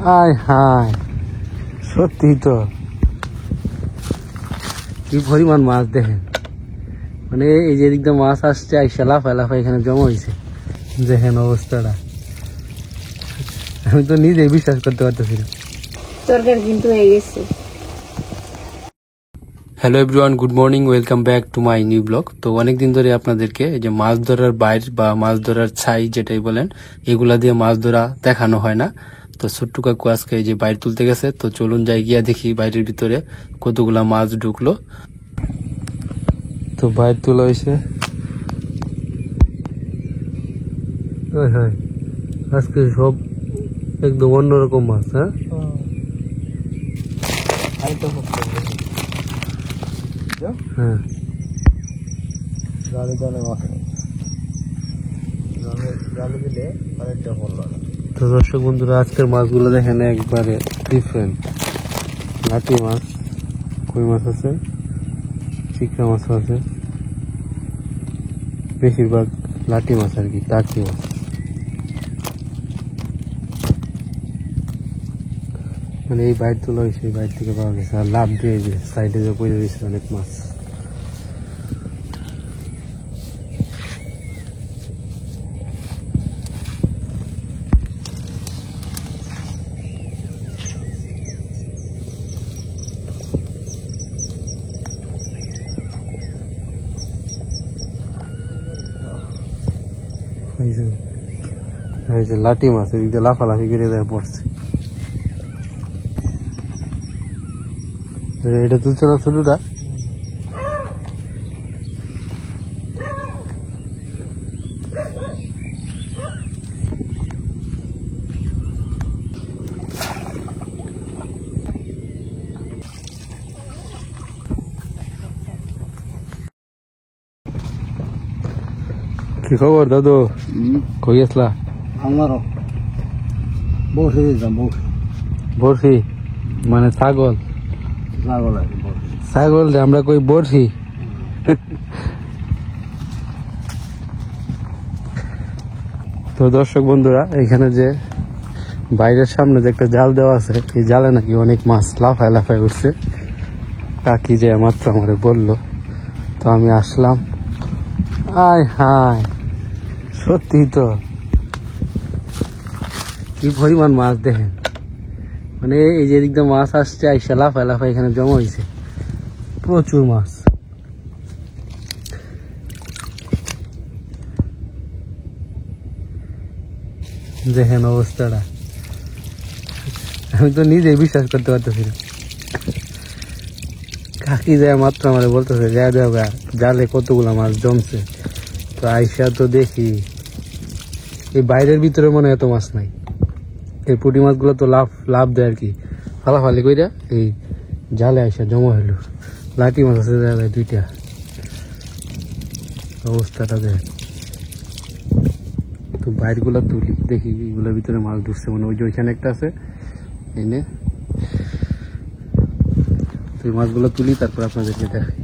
আয় হায়, সত্যি তো কি পরিমাণ মাছ দেখেন। মানে এই যে দিকটা মাছ আসছে, আইসা লাফা লাফা এখানে জমা হয়েছে। দেখেন অবস্থাটা, আমি তো নিজে বিশ্বাস করতে পারতেছি না। তরকারি কিন্তু হয়ে গেছে। Hello everyone, good morning, welcome back to my new blog. তো অনেকদিন ধরে আপনাদেরকে এই যে মাছ ধরার বাইর বা মাছ ধরার ছাই যেটাই বলেন, এগুলা দিয়ে মাছ ধরা দেখানো হয় না। তো ছোট্ট কাকু আজকে এই যে বাইর তুলতে গেছে, তো চলুন যাই গিয়া দেখি বাইরের ভিতরে কতগুলা মাছ ঢুকলো। তো বাইর তোলা হয়েছে, আজকে সব একদম অন্যরকম মাছ। হ্যাঁ, হ্যাঁ, তো দর্শক বন্ধুরা, আজকের মাছগুলো দেখেন একবারে ডিফারেন্ট। লাটি মাছ, কই মাছ আছে, চিকনা মাছ আছে, বেশিরভাগ লাটি মাছ আর কি, টাকি মাছ। মানে এই বাইর তোলা হয়েছে, এই বাইর থেকে পাওয়া গেছে। আর লাভ দিয়ে যে সাইডে যে পড়ে রয়েছে অনেক মাছ। এই যে লাটি মাছ এদিক দিয়ে লাফালাফি করে দেয় পড়ছে। এটা তুলছে না ছোটটা? কি খবর দাদু? কই আসলা? আমারও বসে যেতাম, বরফি মানে ছাগল? ছাগল রে আমরা কই বরফি। তো দর্শক বন্ধুরা, এখানে যে বাইরের সামনে যে একটা জাল দেওয়া আছে, এই জালে নাকি অনেক মাছ লাফায় লাফায় উঠছে। কাকি যে মাত্র আমারে বললো, তো আমি আসলাম। আয় হায়, সত্যি তো কি পরিমাণ মাছ দেখেন। মানে এই যে দিকটা মাছ আসছে, আইসা লাফায় লাফায় এখানে জমা হয়েছে প্রচুর মাছ। দেখেন অবস্থাটা, আমি তো নিজে বিশ্বাস করতে পারতেছি না। কাকি যায় মাত্র আমারে বলতেছে যা যাবে, জালে কতগুলা মাছ জমছে। তো আইসা তো দেখি এই বাইরের ভিতরে মনে এত মাছ নাই। এই পুঁটি মাছগুলো তো লাভ দেয় আর কি, ফালাফালি কইরা এই জালে আইসা জমা হইল। লাঠি মাছ আছে জালে দুইটা। অবস্থাটা দেখ। তো বাইরগুলা তুলি দেখি এগুলোর ভিতরে মাছ ঢুকছে, মানে ওই যে ওইখানে একটা আছে এনে। তো এই মাছগুলো তুলি, তারপর আপনাদেরকে দেখাই।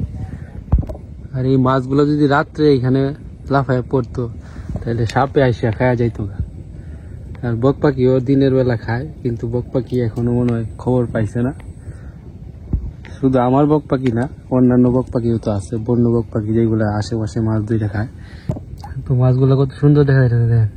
আর এই মাছগুলো যদি রাত্রে এখানে লাফায় পড়তো, তাহলে সাপে আইসা খাওয়া যাইতো গা। আর বক পাখিও দিনের বেলা খায়, কিন্তু বক পাখি এখনো মনে হয় খবর পাইছে না। শুধু আমার বক পাখি না, অন্যান্য বক পাখিও তো আছে, বন্য বক পাখি যেগুলো আশেপাশে মাছ ধরে খায়। তো মাছগুলো কত সুন্দর দেখা যাচ্ছে দেখেন।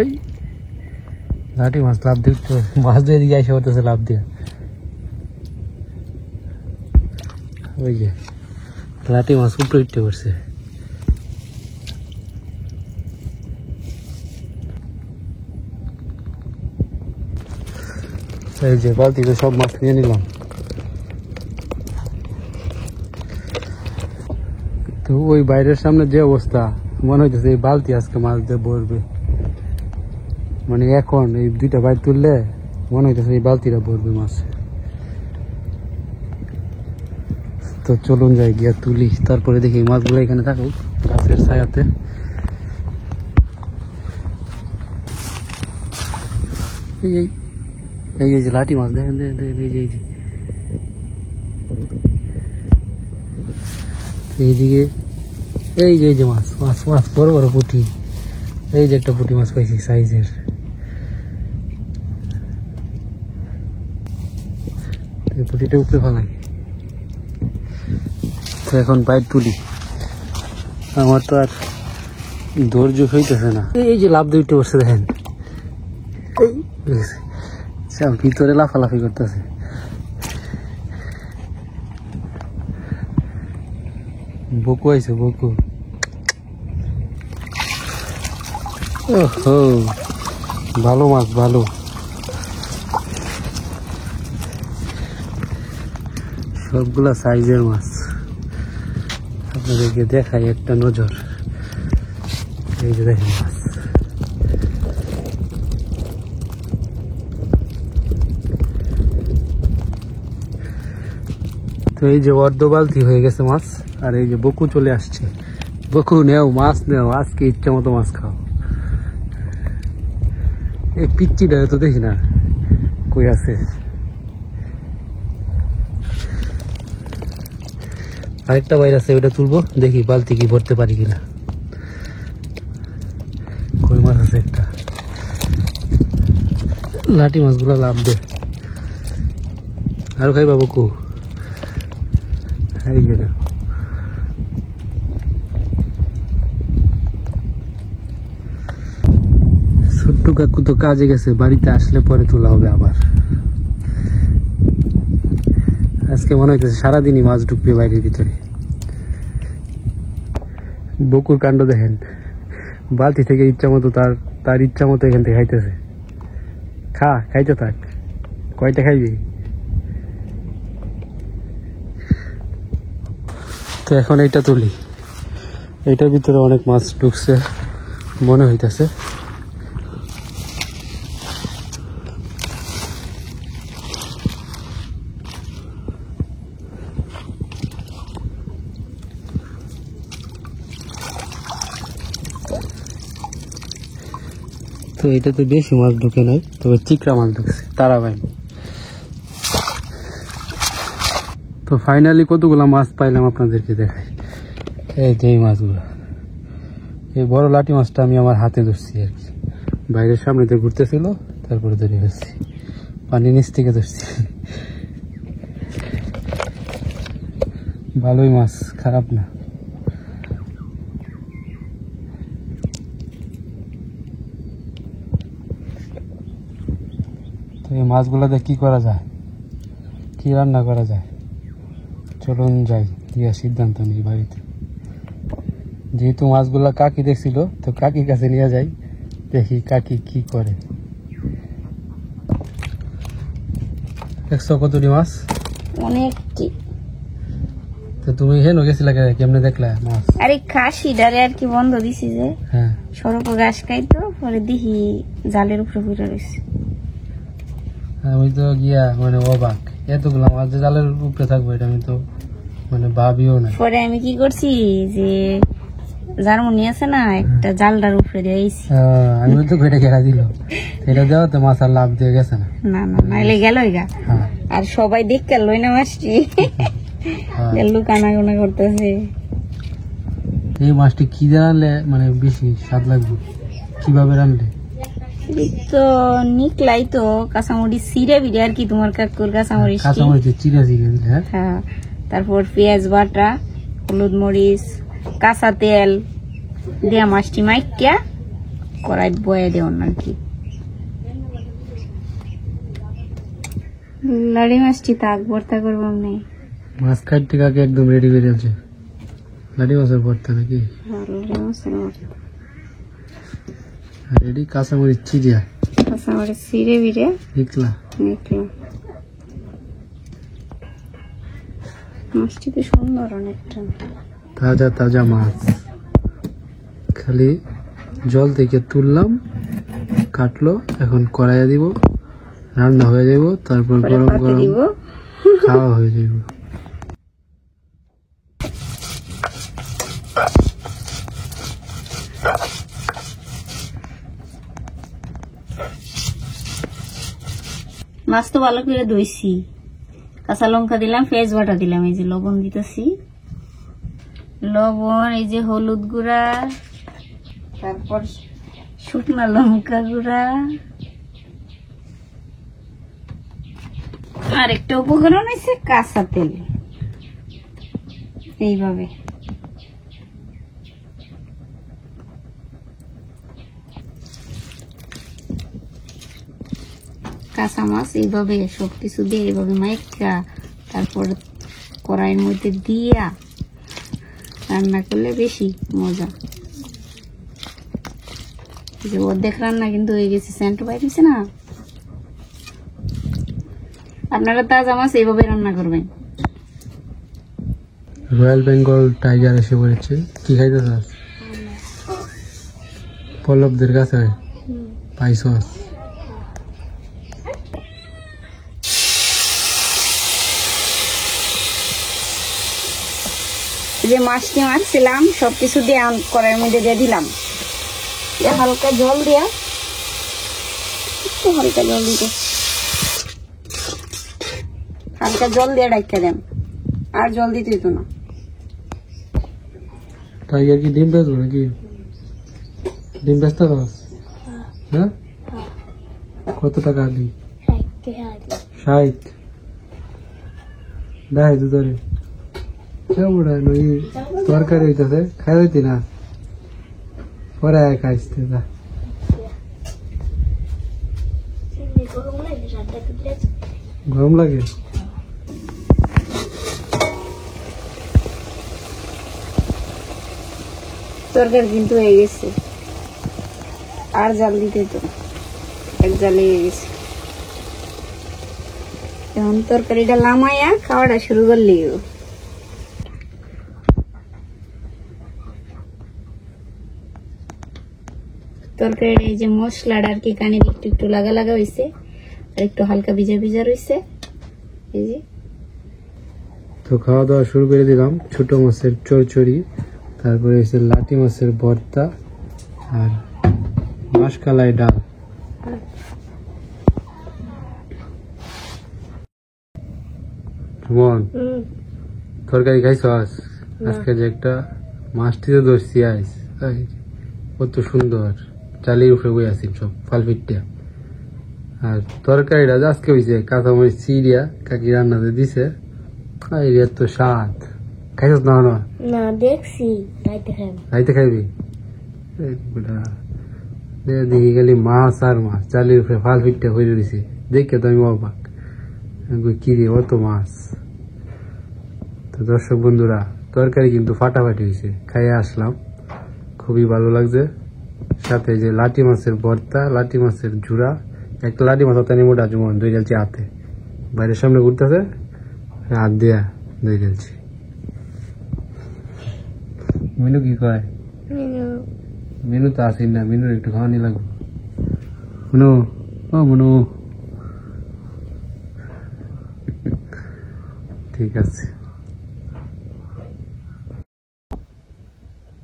এই লাঠি মাছ লাভ দিচ্ছে, মাছ দিয়ে দিকে আসে হতেছে লাভ দিয়ে। ওই যে লাঠি মাছ উপরে উঠতে পারছে। এই যে বালতিতে সব মাছ নিয়ে নিলাম। তো ওই বাইরের সামনে যে অবস্থা, মনে হইতেছে এই বালতি আজকে মাছ দিয়ে ভরবে। মানে এখন এই দুইটা বাইর তুললে মনে হইতেছে এই বালতিটা ভরবে মাছ। তো চলুন যাই গিয়া তুলি, তারপরে দেখি মাছগুলো এখানে থাকুক, গাছের ছায়াতে। এই যে লাঠি মাছ দেখেন, এইদিকে এই যে মাছ মাছ মাছ বড় বড় পুঁটি। এই যে একটা পুঁটি মাছ পাইছি সাইজের। এই পুঁটিটা উপরে ফেলাই। তো এখন বাইর তুলি, আমার তো আর ধৈর্য হইতেছে না। এই যে লাভ দিয়ে উঠতে বসে দেখেন, ভিতরে লাফালাফি করতেছে। বকু আইছে, বকু। ওহো, ভালো মাছ, ভালো। সবগুলা সাইজের মাছ। আপনাদেরকে দেখাই একটা নজর। এই যে দেখেন মাছ। তো এই যে অর্ধ বালতি হয়ে গেছে মাছ, আর এই যে বকু চলে আসছে। বকু নেও, মাছ নেও, আজকে ইচ্ছা মতো মাছ খাও। এই পিচ্চিটা তো দেখি না কই আছে। আরেকটা বাইর আছে, ওইটা তুলবো, দেখি বালতি কি ভরতে পারি কিনা। কই মাছ আছে একটা, লাঠি মাছগুলো লাভ দে। আর খাইবা বকু? এই যে ছোট্ট কাকু তো কাজে গেছে, বাড়িতে আসলে পরে তোলা হবে আবার। আজকে মনে হইতেছে সারাদিনই মাছ ঢুকবে বাইরের ভিতরে। বকুর কাণ্ড দেখেন, বালতি থেকে ইচ্ছা মতো তার ইচ্ছা মতো এখান থেকে খাইতেছে। খাইতে থাক, কয়টা খাইবি? তো এখন এইটা তুলি, এইটার ভিতরে অনেক মাছ ঢুকছে মনে হইতেছে। তো এটাতে বেশি মাছ ঢুকে নাই, তবে চিকড়া মাছ ঢুকছে, তারা ভাই। তো ফাইনালি কতগুলা মাছ পাইলাম আপনাদেরকে দেখাই। এই যে এই মাছগুলো, এই বড় লাঠি মাছটা আমি আমার হাতে ধরছি আর কি, বাইরের সামনেতে ঘুরতেছিল, তারপরে ধরে ফেলছি, পানি নিচ থেকে ধরছি। ভালোই মাছ, খারাপ না। তো এই মাছগুলোতে কি করা যায়, কি রান্না করা যায়, চলুন যাই, দিয়া সিদ্ধান্ত নিই বাড়িতে। যেহেতু মাছগুলা কাকি দেখছিল, তো কাকির কাছে নিয়ে যাই, দেখি কাকি কি করে। দেখছো কতটি মাছ? অনেকটি। তো তুমি হেন গেছিলা, কেমনে দেখলা মাছ? আরে খাসি ডারে আর কি বন্ধ দিছি যে, হ্যাঁ, সরপ ঘাস খাইতো, পরে দেখি জালের উপরে ঘুরে রয়েছে। আমি তো গিয়া মানে অবাক, এতগুলা মাছ যে জালের উপরে থাকবো এটা আমি তো মানে ভাবিও না। পরে আমি কি করছি যে জার্মনি আছে না, একটা জালটার উপরে দিয়েছি। আমি তো কয়টা খেলা দিল, এটা দেওয়া তো মাছ আর লাভ দিয়ে গেছে না। না না, নাইলে গেল গা। হ্যাঁ, আর সবাই দেখতে লই না মাছটি, লুকানা গোনা করতেছে। এই মাছটি কি দিয়ে রানলে মানে বেশি স্বাদ লাগবে, কিভাবে রানলে? এই তো নিকলাই তো কাঁচামরিচ চিড়ে বিড়ে আর কি, তোমার কাকুর কাঁচামরিচ। কাঁচামরিচের চিড়া চিড়ে দিলে? হ্যাঁ, তারপর পেঁয়াজ বাটা, হলুদ মরিচ, কাঁচা তেল দেয়া মাছটি মাইকিয়া কড়াই বয়ে দেওয়ার আর কি। লাড়ি মাছটি তাক ভর্তা করবো না, মাছ কাটতে কাকে একদম রেডি করে আছে, লাড়ি মাছের ভর্তা নাকি? লাড়ি মাছের ভর্তা রেডি। কাঁচামরিচ চিড়িয়া, কাঁচামরিচ চিড়ে বিড়ে দেখলা নিকলাম। মাছটি তো সুন্দর অনেকটা, তাজা তাজা মাছ, খালি জল থেকে তুললাম, কাটলো, এখন কড়াইয়া দিব, রান্না হয়ে যাব, তারপর গরম গরম খাওয়া হয়ে যাব। মাছ তো ভালো করে ধুইছি, কাঁচা লঙ্কা দিলাম, পেঁয়াজ বাটা দিলাম, এই যে লবণ দিতেছি, লবণ, এই যে হলুদ গুঁড়া, তারপর শুকনা লঙ্কা গুঁড়া, আর একটা উপকরণ হয়েছে কাঁচা তেল। এইভাবে কাঁচা মাছ এইভাবে সবকিছু দিয়ে এইভাবে মাইকা তারপর কড়াইয়ের মধ্যে দিয়া রান্না করলে বেশি মজা। যে অর্ধেক রান্না কিন্তু হয়ে গেছে, সেন্ট পাইছে না। আপনারা তাজা মাছ এইভাবে রান্না করবেন। রয়্যাল বেঙ্গল টাইগার এসে পড়েছে। কি খাইতে চাস? পল্লবদের কাছে পাইছস? যে মাছটি মারছিলাম সবকিছু দিয়ে কড়াইয়ের মধ্যে দিয়ে দিলাম, হালকা জল দিয়া, একটু হালকা জল দিতে, হালকা জল দিয়ে ডাইকা দেন, আর জল দিতে হইতো না। টাইগার কি ডিম বেচবো নাকি? ডিম বেচতে পারস? হ্যাঁ, কত টাকা আলি? 60। দেখ তো তোরে কেমন তরকারি হইতেছে, খাই হইতি না, পরে খাইতে যা। গরম লাগে? তরকারি কিন্তু হয়ে গেছে, আর জাল দিতে তো এক জালে হয়ে গেছে। এখন তরকারিটা লামাইয়া খাওয়াটা শুরু করলি। তরকারির এই যে মশলাটা আর কি কানে একটু একটু লাগা লাগা হয়েছে, আর একটু হালকা ভিজা ভিজা রয়েছে। এই যে তো খাওয়া দাওয়া শুরু করে দিলাম। ছোট মাছের চচ্চড়ি, তারপরে হচ্ছে লাটি মাছের ভর্তা, আর মাসকালাই ডাল। কেমন তরকারি খাইছস? আজকে যে একটা মাছটিতে ধরছি আইস, কত সুন্দর, চালির উপরে বই আছি সব ফালফিটটা। আর তরকারিটা আজকে হয়েছে কাঁচামরিচ চিড়িয়া কাকি রান্নাতে দিছে, এত স্বাদ। খাইছস না? না দেখছি, খাইতে খাইবি? দেখি গেলি মাছ আর মাছ চালির উপরে ফালফিটটা হয়ে দিছি, দেখে তো আমি অবাক, কি রে অত মাছ। তো দর্শক বন্ধুরা, তরকারি কিন্তু ফাটাফাটি হয়েছে, খাইয়ে আসলাম, খুবই ভালো লাগছে। সাথে যে লাটি মাছের ভর্তা, লাটি মাছের ঝুড়া, একটা লাটি মাছ হতে মোটা জমন দই ঢালছি হাতে, বাইরের সামনে ঘুরতেছে, হাত দিয়া দই ঢালছি। মিনু কি কয়? মিনু তো আসেন না, মিনুর একটু খাওয়ানি লাগবে। মনু, ও মনু, ঠিক আছে।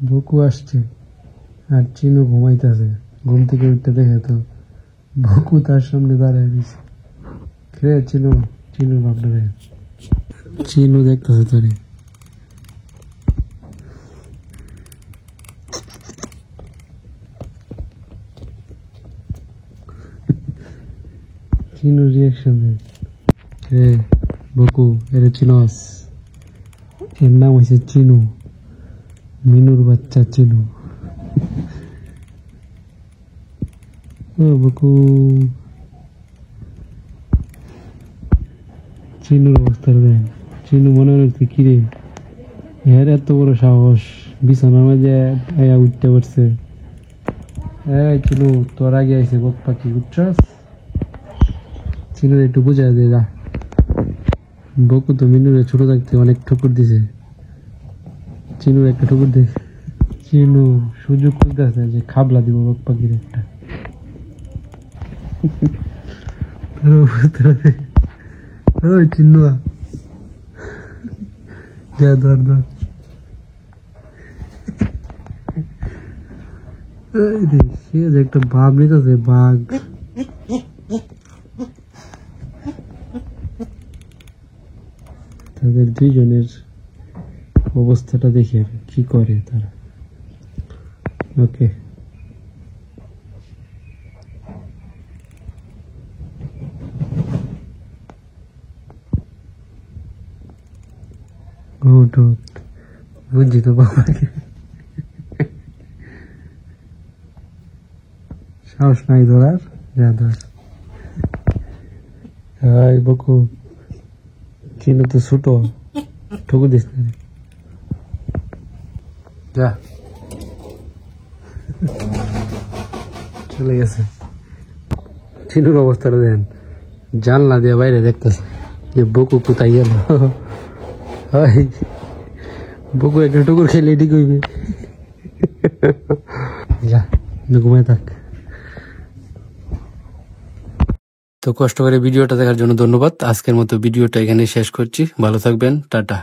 বকু আসছে আর চিনু ঘুমাইতেছে, ঘুম থেকে উঠতে দেখে তো বকু তার সামনে দাঁড়ায় দিছে। খেয়ে চিনু, চিনু বাপরে, চিনু দেখতেছে তোরে। চিনু রিয়াকশন দেয়। বকু, এর চিনস? এর নাম হয়েছে চিনু, মিনুর বাচ্চা চিনু। ও বকু, চিনুর অবস্থা দেখ। চিনু মনে হচ্ছে কিরে, এর এত বড় সাহস, বিছানার মাঝে উঠতে পারছে। চিনু, তোর আগে আইসে বক পাখি, বুঝছস? চিনুর একটু বুঝা দে যা। বকু তো মিনুরে ছোট থাকতে অনেক ঠুকুর দিছে, চিনুর একটা ঠুকুর দিছে। চিনু সুযোগ খুঁজতেছে যে খাবলা দিব বক পাখির একটা। চিনু ধর ধর, সে যে একটা ভাব নিতেছে, বাঘ। দুইজনের অবস্থাটা দেখি আর কি করে তারা। ওকে, বুঝছি তো বাবাকে সাহস নাই ধরার, যা ধর। হাই বকু, চিনু তো ছোট, ঠুকু দিস না, যা। চলে গেছে। চিনুর অবস্থাটা দেন, জানলা দিয়ে বাইরে দেখতেছে যে বকু কোথায় গেল। হাই বকু একটা টুকুর খেলে এটি কইবে, যা ঘুমায় থাক। তো কষ্ট করে ভিডিওটা দেখার জন্য ধন্যবাদ। আজকের মতো ভিডিওটা এখানে শেষ করছি। ভালো থাকবেন, টাটা।